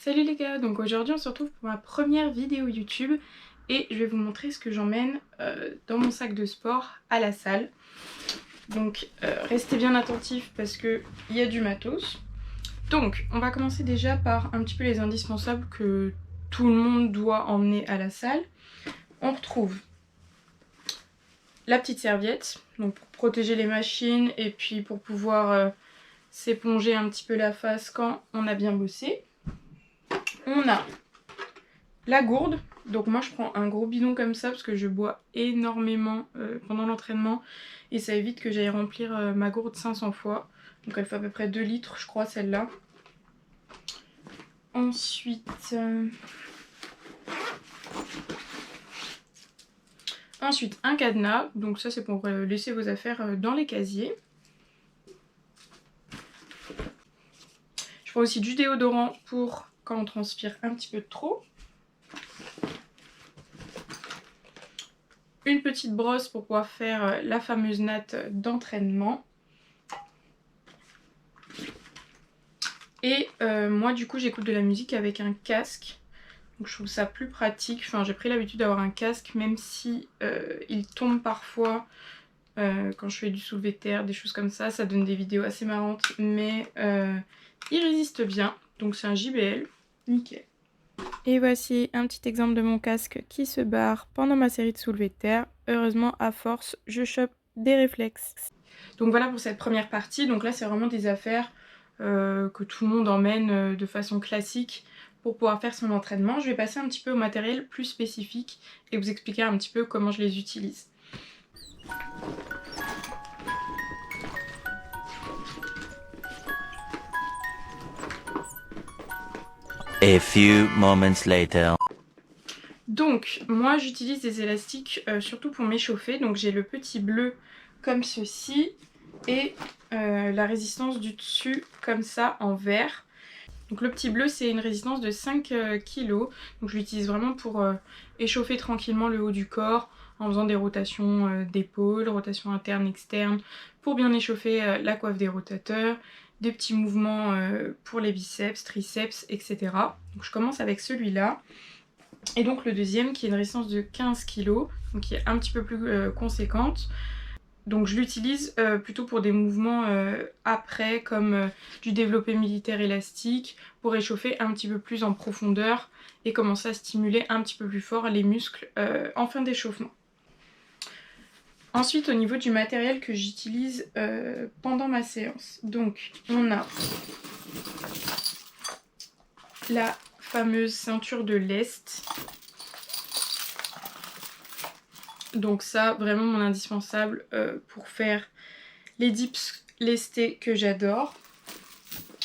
Salut les gars, donc aujourd'hui on se retrouve pour ma première vidéo YouTube et je vais vous montrer ce que j'emmène dans mon sac de sport à la salle. Donc restez bien attentifs parce qu'il y a du matos. Donc on va commencer déjà par un petit peu les indispensables que tout le monde doit emmener à la salle. On retrouve la petite serviette, donc pour protéger les machines et puis pour pouvoir s'éponger un petit peu la face quand on a bien bossé. On a la gourde, donc moi je prends un gros bidon comme ça parce que je bois énormément pendant l'entraînement et ça évite que j'aille remplir ma gourde 500 fois. Donc elle fait à peu près 2 litres je crois celle-là. Ensuite un cadenas, donc ça c'est pour laisser vos affaires dans les casiers. Je prends aussi du déodorant pour quand on transpire un petit peu trop. Une petite brosse pour pouvoir faire la fameuse natte d'entraînement. Et moi du coup j'écoute de la musique avec un casque. Donc je trouve ça plus pratique. Enfin j'ai pris l'habitude d'avoir un casque même si il tombe parfois quand je fais du soulevé de terre, des choses comme ça. Ça donne des vidéos assez marrantes mais il résiste bien. Donc c'est un JBL, nickel. Et voici un petit exemple de mon casque qui se barre pendant ma série de soulevés de terre. Heureusement, à force, je chope des réflexes. Donc voilà pour cette première partie. Donc là, c'est vraiment des affaires que tout le monde emmène de façon classique pour pouvoir faire son entraînement. Je vais passer un petit peu au matériel plus spécifique et vous expliquer un petit peu comment je les utilise. A few moments later. Donc moi j'utilise des élastiques surtout pour m'échauffer. Donc j'ai le petit bleu comme ceci et la résistance du dessus comme ça en vert. Donc le petit bleu c'est une résistance de 5 kg. Donc je l'utilise vraiment pour échauffer tranquillement le haut du corps en faisant des rotations d'épaule, rotations internes, externes, pour bien échauffer la coiffe des rotateurs, des petits mouvements pour les biceps, triceps, etc. Donc je commence avec celui-là. Et donc le deuxième qui est une résistance de 15 kg, donc qui est un petit peu plus conséquente. Donc je l'utilise plutôt pour des mouvements après, comme du développé militaire élastique, pour réchauffer un petit peu plus en profondeur et commencer à stimuler un petit peu plus fort les muscles en fin d'échauffement. Ensuite au niveau du matériel que j'utilise pendant ma séance, donc on a la fameuse ceinture de lest. Donc ça, vraiment mon indispensable pour faire les dips lestés que j'adore.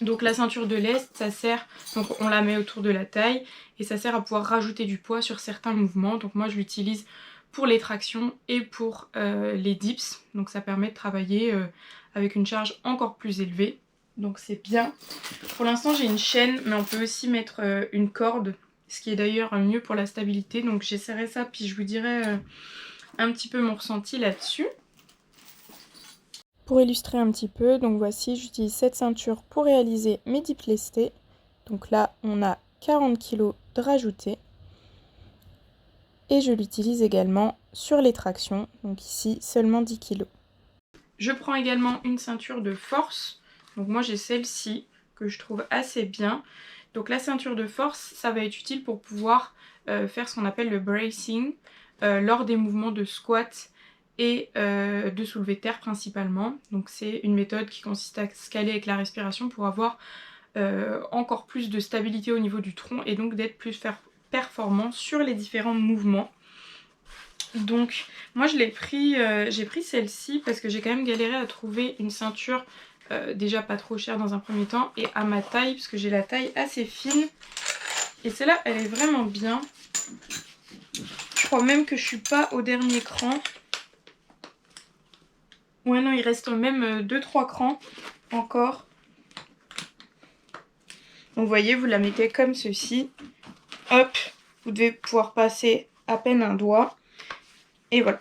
Donc la ceinture de lest, ça sert, donc on la met autour de la taille et ça sert à pouvoir rajouter du poids sur certains mouvements. Donc moi je l'utilise pour les tractions et pour les dips. Donc ça permet de travailler avec une charge encore plus élevée. Donc c'est bien. Pour l'instant j'ai une chaîne, mais on peut aussi mettre une corde, ce qui est d'ailleurs mieux pour la stabilité. Donc j'essaierai ça, puis je vous dirai un petit peu mon ressenti là-dessus. Pour illustrer un petit peu, donc voici, j'utilise cette ceinture pour réaliser mes dips lestés. Donc là, on a 40 kg de rajouter. Et je l'utilise également sur les tractions, donc ici seulement 10 kg. Je prends également une ceinture de force. Donc moi j'ai celle-ci que je trouve assez bien. Donc la ceinture de force, ça va être utile pour pouvoir faire ce qu'on appelle le bracing lors des mouvements de squat et de soulevé de terre principalement. Donc c'est une méthode qui consiste à se caler avec la respiration pour avoir encore plus de stabilité au niveau du tronc et donc d'être plus performant sur les différents mouvements. Donc moi je l'ai pris, j'ai pris celle-ci parce que j'ai quand même galéré à trouver une ceinture déjà pas trop chère dans un premier temps et à ma taille parce que j'ai la taille assez fine. Et celle-là elle est vraiment bien. Je crois même que je suis pas au dernier cran. Ouais non, il reste même 2-3 crans encore. Donc vous voyez, vous la mettez comme ceci. Hop, vous devez pouvoir passer à peine un doigt. Et voilà.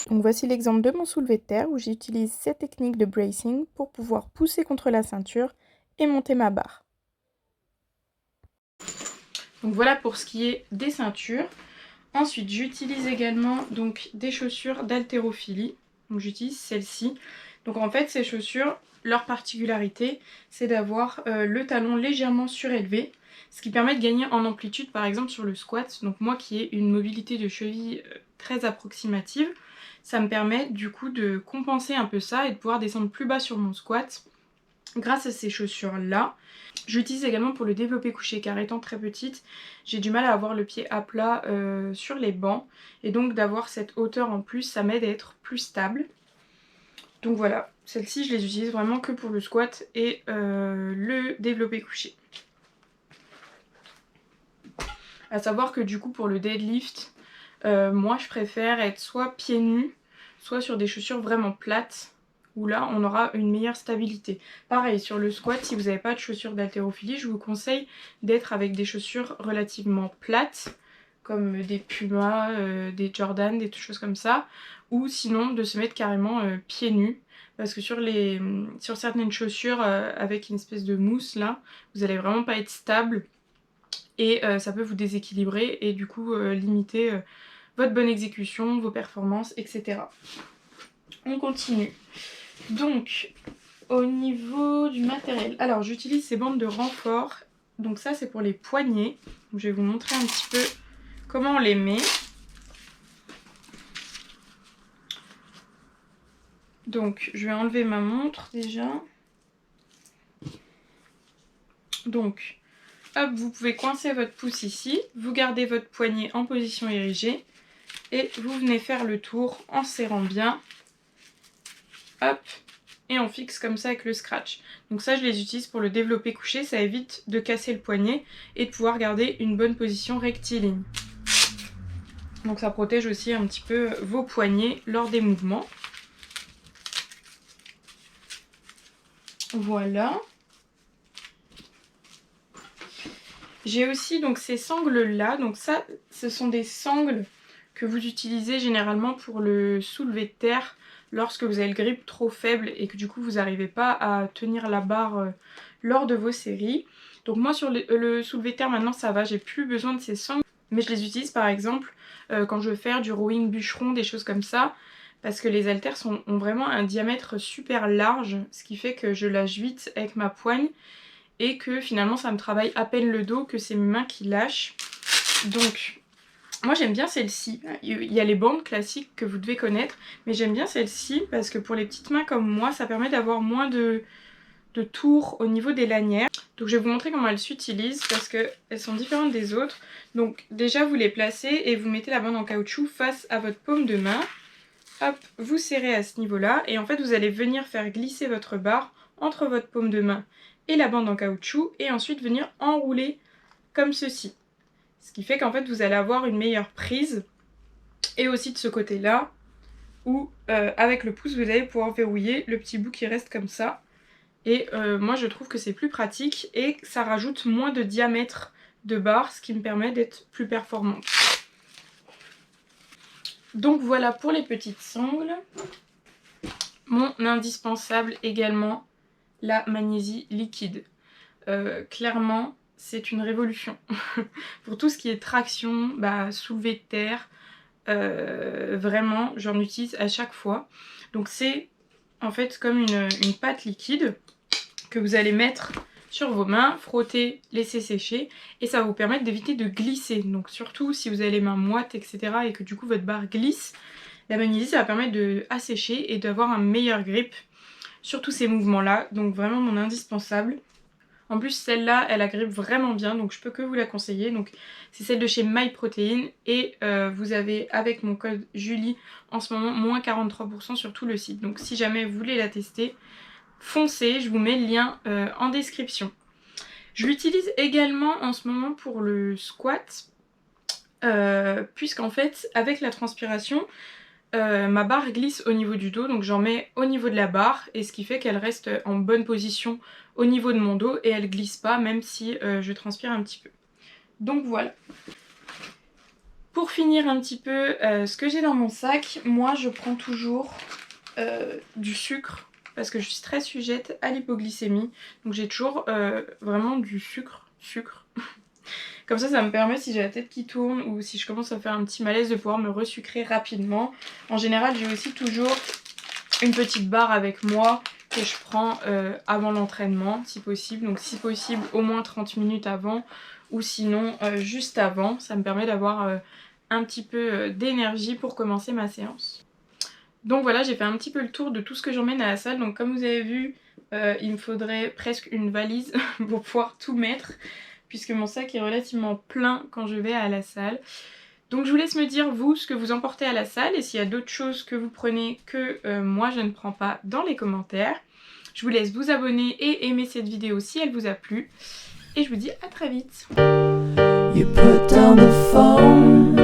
Donc voici l'exemple de mon soulevé de terre où j'utilise cette technique de bracing pour pouvoir pousser contre la ceinture et monter ma barre. Donc voilà pour ce qui est des ceintures. Ensuite, j'utilise également donc des chaussures d'haltérophilie. Donc j'utilise celles-ci. Donc en fait, ces chaussures, leur particularité, c'est d'avoir le talon légèrement surélevé, ce qui permet de gagner en amplitude, par exemple sur le squat. Donc moi qui ai une mobilité de cheville très approximative, ça me permet du coup de compenser un peu ça et de pouvoir descendre plus bas sur mon squat grâce à ces chaussures-là. J'utilise également pour le développé couché car étant très petite, j'ai du mal à avoir le pied à plat sur les bancs. Et donc d'avoir cette hauteur en plus, ça m'aide à être plus stable. Donc voilà, celles-ci je les utilise vraiment que pour le squat et le développé couché. À savoir que du coup pour le deadlift, moi je préfère être soit pieds nus, soit sur des chaussures vraiment plates, où là on aura une meilleure stabilité. Pareil sur le squat, si vous n'avez pas de chaussures d'haltérophilie, je vous conseille d'être avec des chaussures relativement plates, comme des Puma, des Jordan, des choses comme ça, ou sinon de se mettre carrément pieds nus. Parce que sur certaines chaussures avec une espèce de mousse là, vous allez vraiment pas être stable et ça peut vous déséquilibrer et du coup limiter votre bonne exécution, vos performances, etc. On continue. Donc au niveau du matériel, alors j'utilise ces bandes de renfort. Donc ça c'est pour les poignets. Donc, je vais vous montrer un petit peu comment on les met. Donc je vais enlever ma montre déjà. Donc hop, vous pouvez coincer votre pouce ici, vous gardez votre poignet en position érigée et vous venez faire le tour en serrant bien. Hop, et on fixe comme ça avec le scratch. Donc ça je les utilise pour le développé couché, ça évite de casser le poignet et de pouvoir garder une bonne position rectiligne. Donc ça protège aussi un petit peu vos poignets lors des mouvements. Voilà. J'ai aussi donc ces sangles là, donc ça ce sont des sangles que vous utilisez généralement pour le soulevé de terre lorsque vous avez le grip trop faible et que du coup vous n'arrivez pas à tenir la barre lors de vos séries. Donc moi sur le soulevé de terre maintenant ça va, j'ai plus besoin de ces sangles, mais je les utilise par exemple quand je veux faire du rowing bûcheron, des choses comme ça, parce que les haltères ont vraiment un diamètre super large, ce qui fait que je lâche vite avec ma poigne et que finalement ça me travaille à peine le dos, que c'est mes mains qui lâchent. Donc moi j'aime bien celle-ci. Il y a les bandes classiques que vous devez connaître, mais j'aime bien celle-ci parce que pour les petites mains comme moi, ça permet d'avoir moins de tours au niveau des lanières. Donc je vais vous montrer comment elles s'utilisent parce qu'elles sont différentes des autres. Donc déjà vous les placez et vous mettez la bande en caoutchouc face à votre paume de main. Hop, vous serrez à ce niveau-là et en fait vous allez venir faire glisser votre barre entre votre paume de main et la bande en caoutchouc et ensuite venir enrouler comme ceci. Ce qui fait qu'en fait vous allez avoir une meilleure prise et aussi de ce côté-là où avec le pouce vous allez pouvoir verrouiller le petit bout qui reste comme ça. Et moi je trouve que c'est plus pratique et ça rajoute moins de diamètre de barre, ce qui me permet d'être plus performante. Donc voilà pour les petites sangles. Mon indispensable également, la magnésie liquide. Clairement c'est une révolution. Pour tout ce qui est traction, soulevé de terre, vraiment j'en utilise à chaque fois. Donc c'est en fait comme une pâte liquide que vous allez mettre sur vos mains, frotter, laisser sécher et ça va vous permettre d'éviter de glisser. Donc surtout si vous avez les mains moites etc. et que du coup votre barre glisse, la magnésie ça va permettre de assécher et d'avoir un meilleur grip sur tous ces mouvements là. Donc vraiment mon indispensable. En plus celle-là elle agrippe vraiment bien donc je peux que vous la conseiller. Donc c'est celle de chez MyProtein et vous avez avec mon code Julie en ce moment moins 43% sur tout le site. Donc si jamais vous voulez la tester, foncez, je vous mets le lien en description. Je l'utilise également en ce moment pour le squat puisqu'en fait avec la transpiration ma barre glisse au niveau du dos, donc j'en mets au niveau de la barre et ce qui fait qu'elle reste en bonne position au niveau de mon dos et elle glisse pas même si je transpire un petit peu. Donc voilà. Pour finir un petit peu ce que j'ai dans mon sac, moi je prends toujours du sucre parce que je suis très sujette à l'hypoglycémie. Donc j'ai toujours vraiment du sucre. Comme ça me permet, si j'ai la tête qui tourne ou si je commence à faire un petit malaise, de pouvoir me resucrer rapidement. En général, j'ai aussi toujours une petite barre avec moi que je prends avant l'entraînement, si possible. Donc si possible, au moins 30 minutes avant, ou sinon juste avant. Ça me permet d'avoir un petit peu d'énergie pour commencer ma séance. Donc voilà, j'ai fait un petit peu le tour de tout ce que j'emmène à la salle. Donc comme vous avez vu, il me faudrait presque une valise pour pouvoir tout mettre, puisque mon sac est relativement plein quand je vais à la salle. Donc je vous laisse me dire vous ce que vous emportez à la salle et s'il y a d'autres choses que vous prenez que moi je ne prends pas dans les commentaires. Je vous laisse vous abonner et aimer cette vidéo si elle vous a plu. Et je vous dis à très vite. You put down the phone.